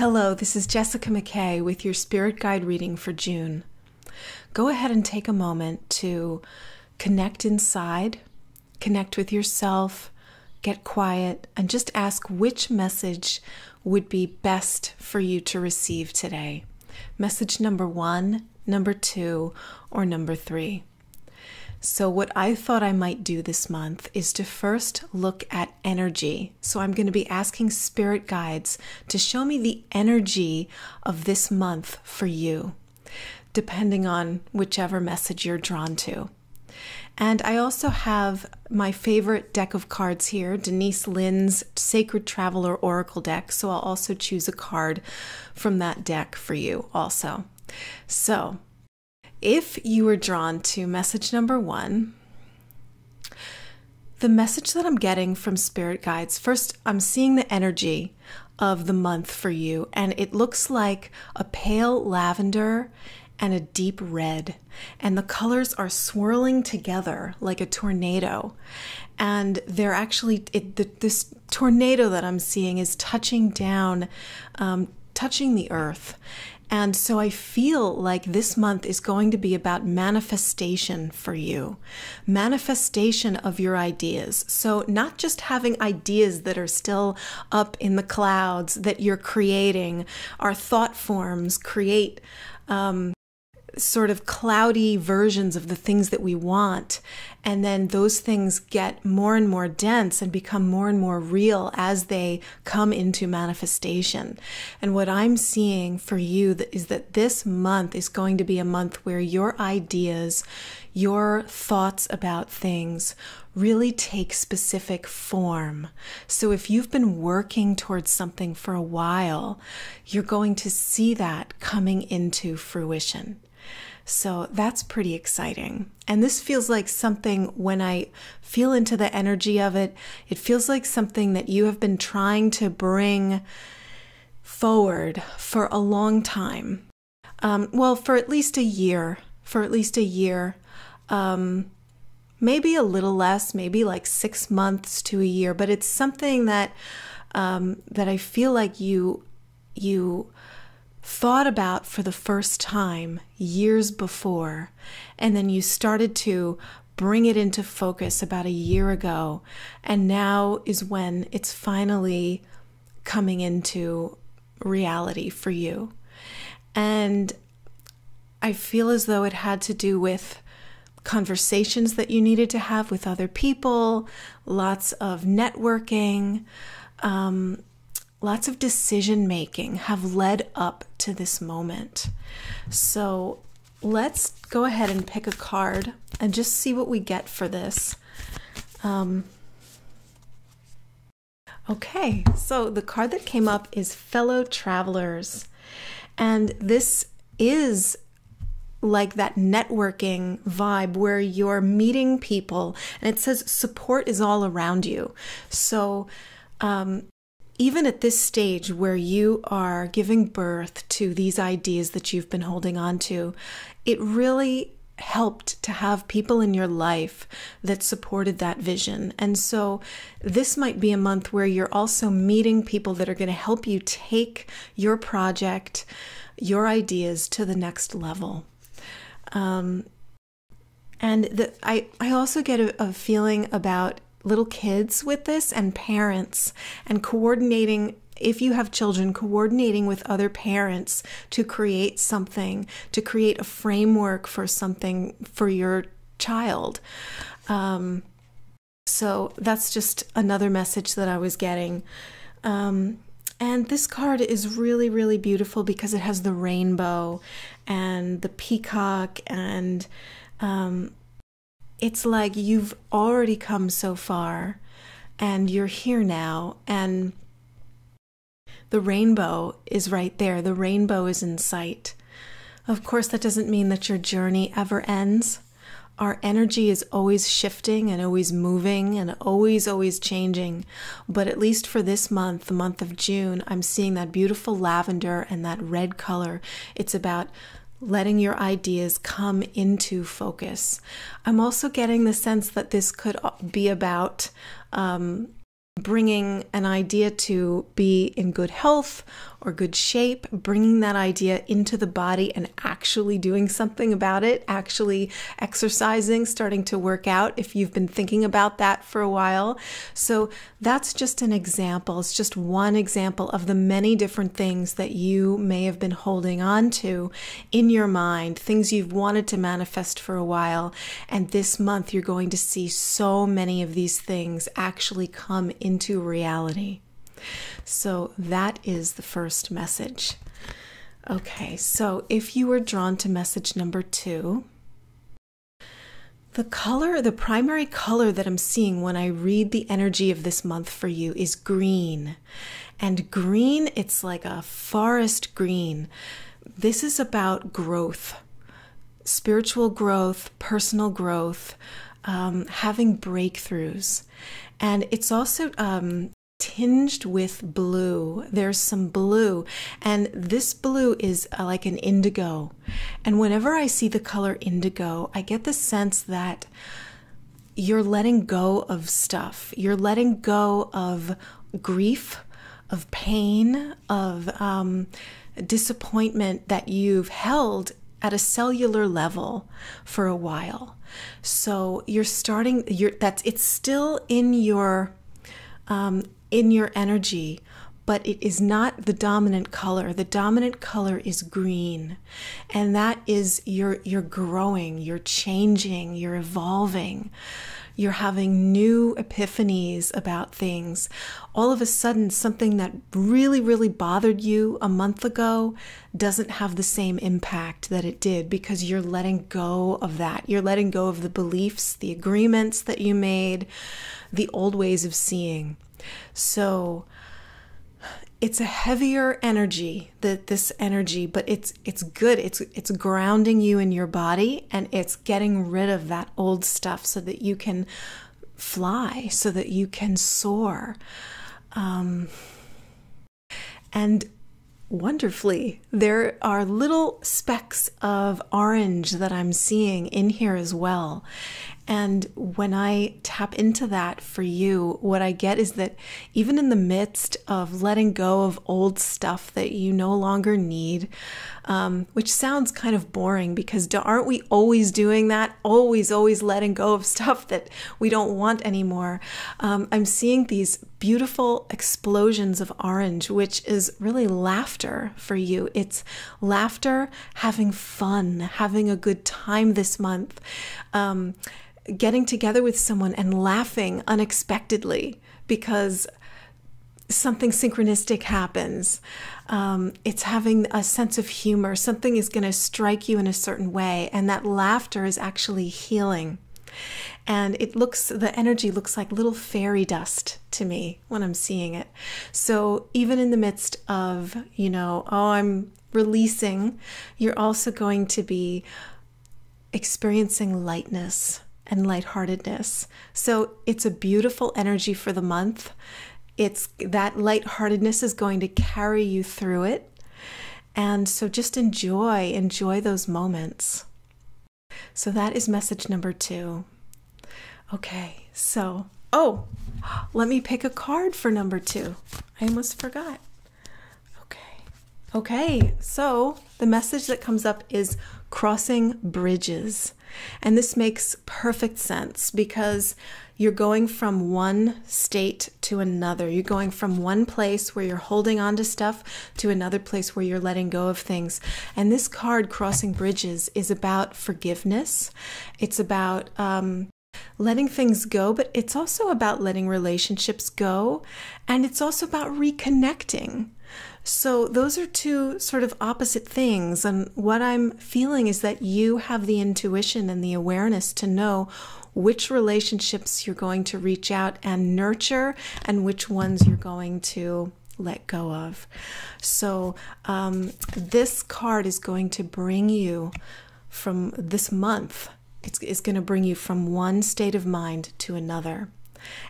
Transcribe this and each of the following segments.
Hello, this is Jessica McKay with your Spirit Guide reading for June. Go ahead and take a moment to connect inside, connect with yourself, get quiet, and just ask which message would be best for you to receive today. Message number 1, number 2, or number 3. So what I thought I might do this month is to first look at energy. So I'm going to be asking spirit guides to show me the energy of this month for you, depending on whichever message you're drawn to. And I also have my favorite deck of cards here, Denise Linn's Sacred Traveler Oracle deck. So I'll also choose a card from that deck for you also. So if you were drawn to message number 1, the message that I'm getting from spirit guides, first I'm seeing the energy of the month for you, and it looks like a pale lavender and a deep red, and the colors are swirling together like a tornado, and they're actually, this tornado that I'm seeing is touching down, touching the earth. And so I feel like this month is going to be about manifestation for you, manifestation of your ideas. So not just having ideas that are still up in the clouds that you're creating. Our thought forms create sort of cloudy versions of the things that we want. And then those things get more and more dense and become more and more real as they come into manifestation. And what I'm seeing for you is that this month is going to be a month where your ideas, your thoughts about things really take specific form. So if you've been working towards something for a while, you're going to see that coming into fruition. So that's pretty exciting. And this feels like something, when I feel into the energy of it, it feels like something that you have been trying to bring forward for a long time. Well, for at least a year, maybe a little less, maybe like 6 months to a year, but it's something that I feel like you thought about for the first time years before, and then you started to bring it into focus about a year ago, and now is when it's finally coming into reality for you. And I feel as though it had to do with conversations that you needed to have with other people, lots of networking, lots of decision making have led up to this moment. So let's go ahead and pick a card and just see what we get for this. Okay, so the card that came up is Fellow Travelers. And this is like that networking vibe where you're meeting people, and it says support is all around you. So, even at this stage where you are giving birth to these ideas that you've been holding on to, it really helped to have people in your life that supported that vision. And so this might be a month where you're also meeting people that are going to help you take your project, your ideas to the next level. I also get a feeling about little kids with this, and parents, and coordinating, if you have children, coordinating with other parents to create something, to create a framework for something for your child. So that's just another message that I was getting. And this card is really, really beautiful because it has the rainbow and the peacock, and it's like you've already come so far and you're here now, and the rainbow is right there. The rainbow is in sight. Of course, that doesn't mean that your journey ever ends. Our energy is always shifting and always moving and always changing. But at least for this month, the month of June, I'm seeing that beautiful lavender and that red color. It's about letting your ideas come into focus. I'm also getting the sense that this could be about bringing an idea to be in good health or good shape, bringing that idea into the body and actually doing something about it, actually exercising, starting to work out if you've been thinking about that for a while. So that's just an example. It's just one example of the many different things that you may have been holding on to in your mind, things you've wanted to manifest for a while. And this month, you're going to see so many of these things actually come into reality. So that is the first message. Okay, so if you were drawn to message number 2, the primary color that I'm seeing when I read the energy of this month for you is green. And green, it's like a forest green. This is about growth, spiritual growth, personal growth, having breakthroughs. And it's also tinged with blue. There's some blue, and this blue is like an indigo. And whenever I see the color indigo, I get the sense that you're letting go of stuff. You're letting go of grief, of pain, of disappointment that you've held at a cellular level for a while. So you're starting, it's still in your energy, but it is not the dominant color. The dominant color is green. And that is you're growing, you're changing, you're evolving. You're having new epiphanies about things. All of a sudden, something that really, really bothered you a month ago doesn't have the same impact that it did because you're letting go of that. You're letting go of the beliefs, the agreements that you made, the old ways of seeing. So it's a heavier energy, this energy, but it's good. It's grounding you in your body, and it's getting rid of that old stuff so that you can fly, so that you can soar. And wonderfully, there are little specks of orange that I'm seeing in here as well. And when I tap into that for you, what I get is that even in the midst of letting go of old stuff that you no longer need, which sounds kind of boring because aren't we always doing that? Always letting go of stuff that we don't want anymore. I'm seeing these beautiful explosions of orange, which is really laughter for you. It's laughter, having fun, having a good time this month. Getting together with someone and laughing unexpectedly because something synchronistic happens. It's having a sense of humor. Something is going to strike you in a certain way, and that laughter is actually healing. And the energy looks like little fairy dust to me when I'm seeing it. So even in the midst of, I'm releasing, you're also going to be experiencing lightness and lightheartedness. So it's a beautiful energy for the month. It's that lightheartedness is going to carry you through it. And so just enjoy those moments. So that is message number 2. Okay, so, let me pick a card for number 2. I almost forgot. Okay, so the message that comes up is crossing bridges. And this makes perfect sense because you're going from one state to another. You're going from one place where you're holding on to stuff to another place where you're letting go of things. And this card, Crossing Bridges, is about forgiveness. It's about letting things go, but it's also about letting relationships go. And it's also about reconnecting. So those are two sort of opposite things. And what I'm feeling is that you have the intuition and the awareness to know which relationships you're going to reach out and nurture and which ones you're going to let go of. So this card is going to bring you from this month. It's going to bring you from one state of mind to another.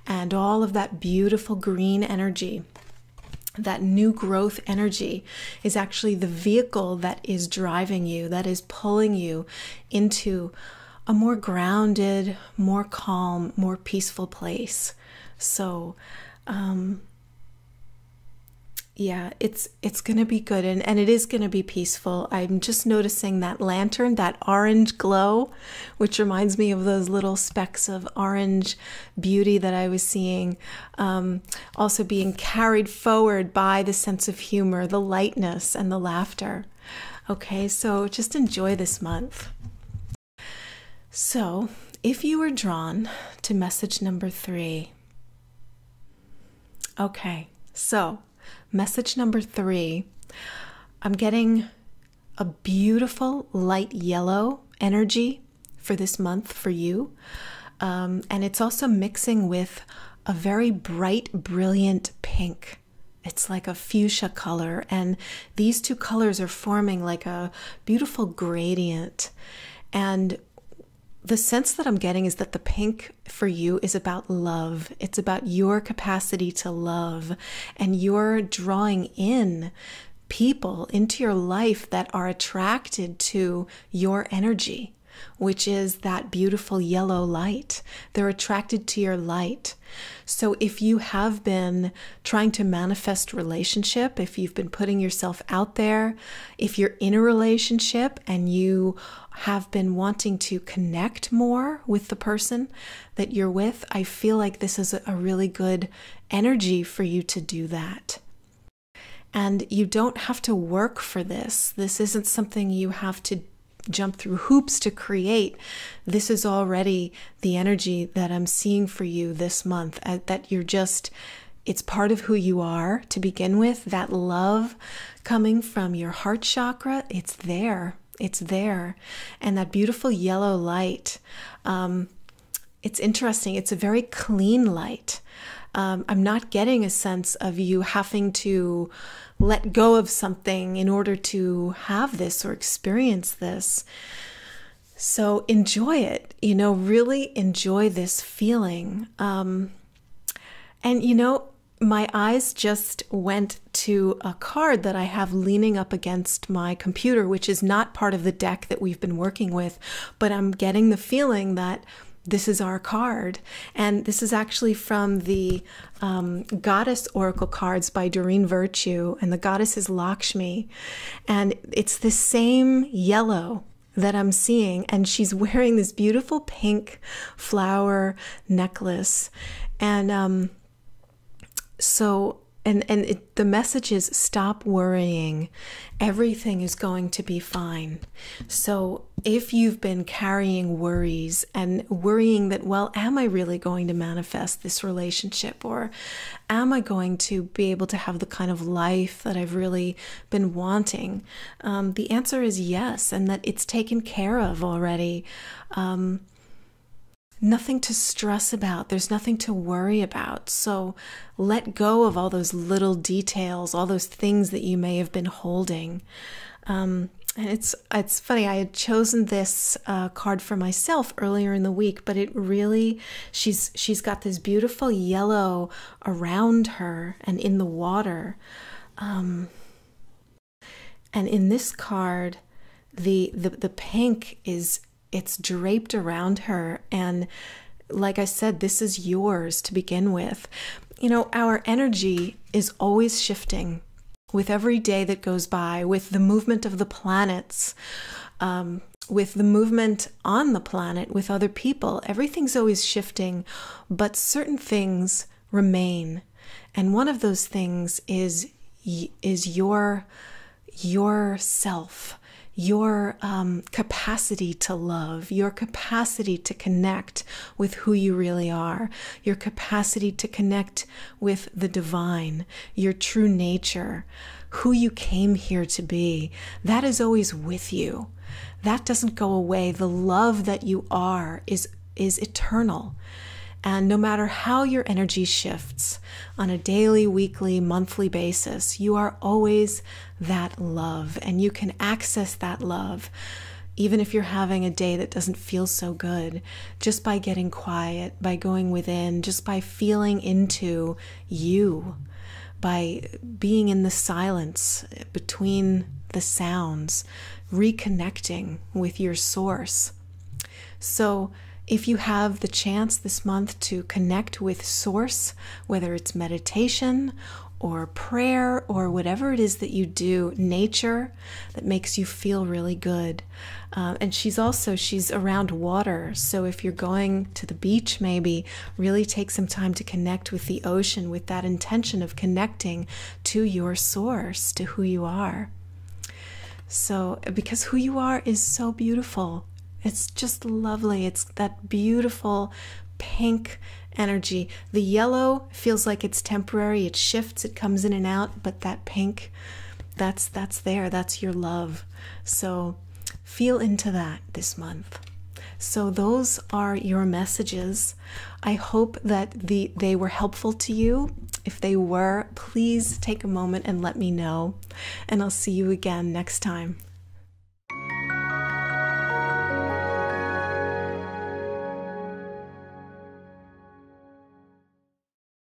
And all of that beautiful green energy, that new growth energy, is actually the vehicle that is driving you, that is pulling you into a more grounded, more calm, more peaceful place. So Yeah, it's going to be good, and it is going to be peaceful. I'm just noticing that lantern, that orange glow, which reminds me of those little specks of orange beauty that I was seeing, also being carried forward by the sense of humor, the lightness, and the laughter. Okay, so just enjoy this month. So, if you were drawn to message number 3, okay, so message number 3, I'm getting a beautiful light yellow energy for this month for you. And it's also mixing with a very bright, brilliant pink. It's like a fuchsia color. And these two colors are forming like a beautiful gradient. And the sense that I'm getting is that the pink for you is about love. It's about your capacity to love, and you're drawing in people into your life that are attracted to your energy, which is that beautiful yellow light. They're attracted to your light. So if you have been trying to manifest relationship, if you've been putting yourself out there, if you're in a relationship and you have been wanting to connect more with the person that you're with, I feel like this is a really good energy for you to do that. And you don't have to work for this. This isn't something you have to jump through hoops to create. This is already the energy that I'm seeing for you this month, that you're just, it's part of who you are to begin with. That love coming from your heart chakra, it's there. It's there. And that beautiful yellow light, it's interesting. It's a very clean light. I'm not getting a sense of you having to let go of something in order to have this or experience this. So enjoy it, really enjoy this feeling. And my eyes just went to a card that I have leaning up against my computer, which is not part of the deck that we've been working with, but I'm getting the feeling that this is our card. And this is actually from the Goddess Oracle cards by Doreen Virtue, and the goddess is Lakshmi. And it's the same yellow that I'm seeing, and she's wearing this beautiful pink flower necklace. And the message is, stop worrying. Everything is going to be fine. So if you've been carrying worries and worrying that, well, am I really going to manifest this relationship? Or am I going to be able to have the kind of life that I've really been wanting? The answer is yes, and that it's taken care of already. Nothing to stress about. There's nothing to worry about. So let go of all those little details, all those things that you may have been holding. And it's funny, I had chosen this card for myself earlier in the week, but it really, she's got this beautiful yellow around her and in the water. And in this card, the pink is, it's draped around her. And like I said, this is yours to begin with. Our energy is always shifting with every day that goes by, with the movement of the planets, with the movement on the planet, with other people. Everything's always shifting, but certain things remain. And one of those things is your self. Your capacity to love, your capacity to connect with who you really are, your capacity to connect with the divine, your true nature, who you came here to be. That is always with you. That doesn't go away. The love that you are is eternal. And no matter how your energy shifts on a daily, weekly, monthly basis, you are always that love, and you can access that love even if you're having a day that doesn't feel so good, just by getting quiet, by going within, just by feeling into you, by being in the silence between the sounds, reconnecting with your source. So If you have the chance this month to connect with Source, whether it's meditation or prayer or whatever it is that you do, nature that makes you feel really good. And she's around water. So if you're going to the beach, maybe really take some time to connect with the ocean with that intention of connecting to your source, to who you are. So, because who you are is so beautiful. It's just lovely. It's that beautiful pink energy. The yellow feels like it's temporary. It shifts, it comes in and out, but that pink, that's there. That's your love. So feel into that this month. So those are your messages. I hope that they were helpful to you. If they were, please take a moment and let me know. And I'll see you again next time.